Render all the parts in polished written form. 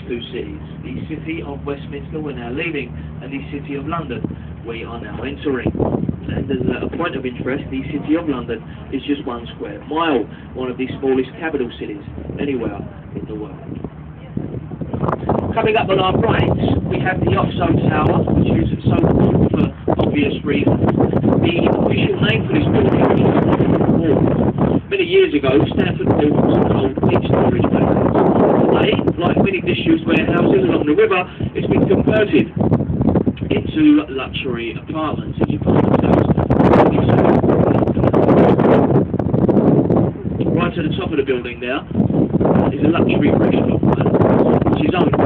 two cities, the city of Westminster we're now leaving, and the city of London we are now entering. And as a point of interest, the city of London is just 1 square mile, one of the smallest capital cities anywhere in the world. Coming up on our right, we have the Oxo Tower, which is so called for obvious reasons. The official name for this building is Stanford Hall. Many years ago, Stanford Hall was an old pig storage warehouse. Today, like many disused warehouses along the river, it's been converted into luxury apartments, as you find themselves. Right to the top of the building there is a luxury restaurant, which is owned by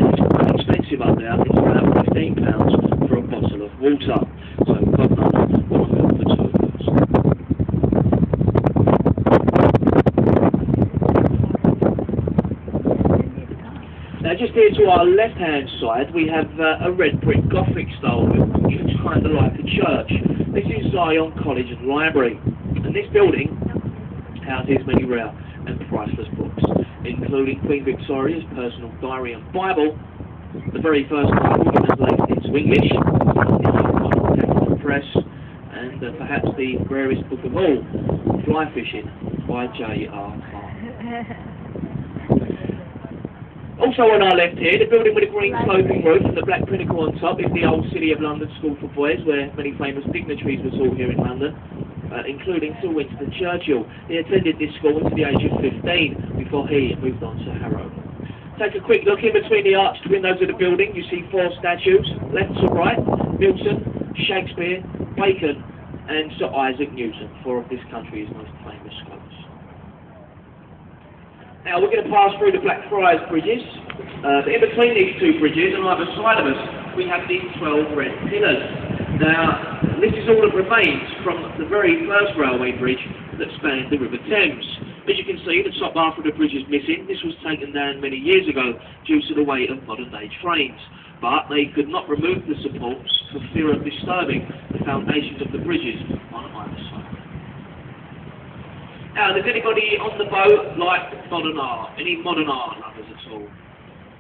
it's quite expensive up there. It's about £15 for a bottle of water. So God knows what I'm going for 2 of those. Now just here to our left hand side we have a red brick Gothic style building. It looks kind of like a church. This is Zion College and Library, and this building houses many rare and priceless books, including Queen Victoria's personal diary and Bible, the very first Bible translated into English, the Press, and perhaps the rarest book of all, Fly Fishing by J.R. Also on our left here, the building with a green sloping roof and the black pinnacle on top is the old City of London School for Boys, where many famous dignitaries were taught here in London, including Sir Winston Churchill. He attended this school until the age of 15 before he moved on to Harrow. Take a quick look in between the arched windows of the building. You see 4 statues, left to right: Milton, Shakespeare, Bacon, and Sir Isaac Newton, 4 of this country's most famous scholars. Now we're going to pass through the Blackfriars bridges. In between these 2 bridges, on either side of us, we have these 12 red pillars. Now, this is all that remains from the very first railway bridge that spanned the River Thames. As you can see, the top half of the bridge is missing. This was taken down many years ago due to the weight of modern-day trains. But they could not remove the supports for fear of disturbing the foundations of the bridges on either side. Now, does anybody on the boat like modern art? Any modern art lovers at all?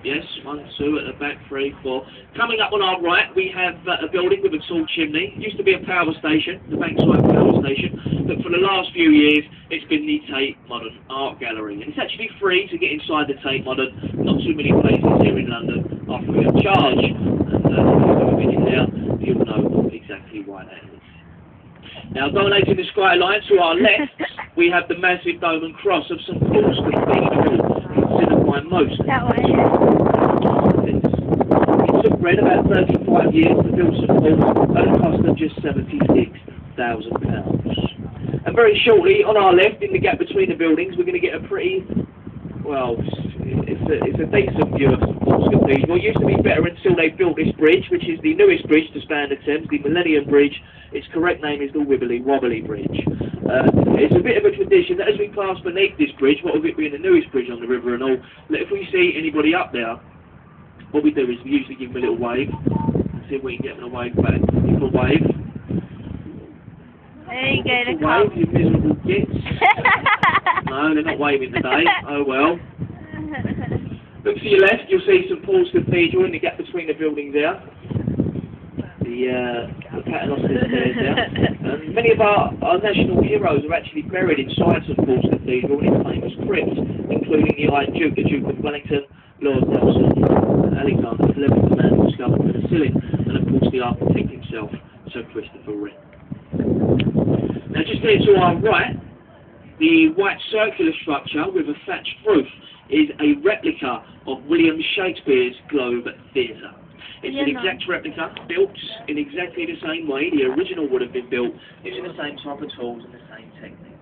Yes, 1, 2 at the back, 3, 4. Coming up on our right, we have a building with a tall chimney. It used to be a power station, the Bankside Power Station, but for the last few years, it's been the Tate Modern Art Gallery. And it's actually free to get inside the Tate Modern. Not too many places here in London are free of charge. And if you've been in there, you'll know exactly why that is. Now, dominating the skyline to our left, we have the massive dome and cross of St Paul's Cathedral, considered by most. It took Red about 35 years to build St Paul's at a cost of just £76,000. And very shortly, on our left, in the gap between the buildings, we're going to get a pretty, well, it's a decent view of St Paul's Cathedral. It used to be better until they built this bridge, which is the newest bridge to span the Thames, the Millennium Bridge. Its correct name is the Wibbly Wobbly Bridge. It's a bit of a tradition that as we pass beneath this bridge, what with it being the newest bridge on the river and all, that if we see anybody up there, what we do is we usually give them a little wave and see if we can get them to wave back. Give them a wave. There you go, the wave, you miserable gits. No, they're not waving today. Oh well. Look to your left, you'll see St Paul's Cathedral in the gap between the buildings there. The paternoster stairs there. And many of our national heroes are actually buried inside St Paul's Cathedral in its famous crypt, including the Iron Duke, the Duke of Wellington, Lord Nelson, Alexander the 11th, the man who discovered penicillin, and of course the architect himself, Sir Christopher Wren. Now just here to our right, the white circular structure with a thatched roof is a replica of William Shakespeare's Globe Theatre. It's an exact replica, built in exactly the same way the original would have been built, using the same type of tools and the same techniques.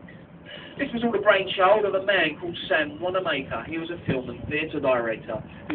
This was all the brainchild of a man called Sam Wanamaker. He was a film and theatre director.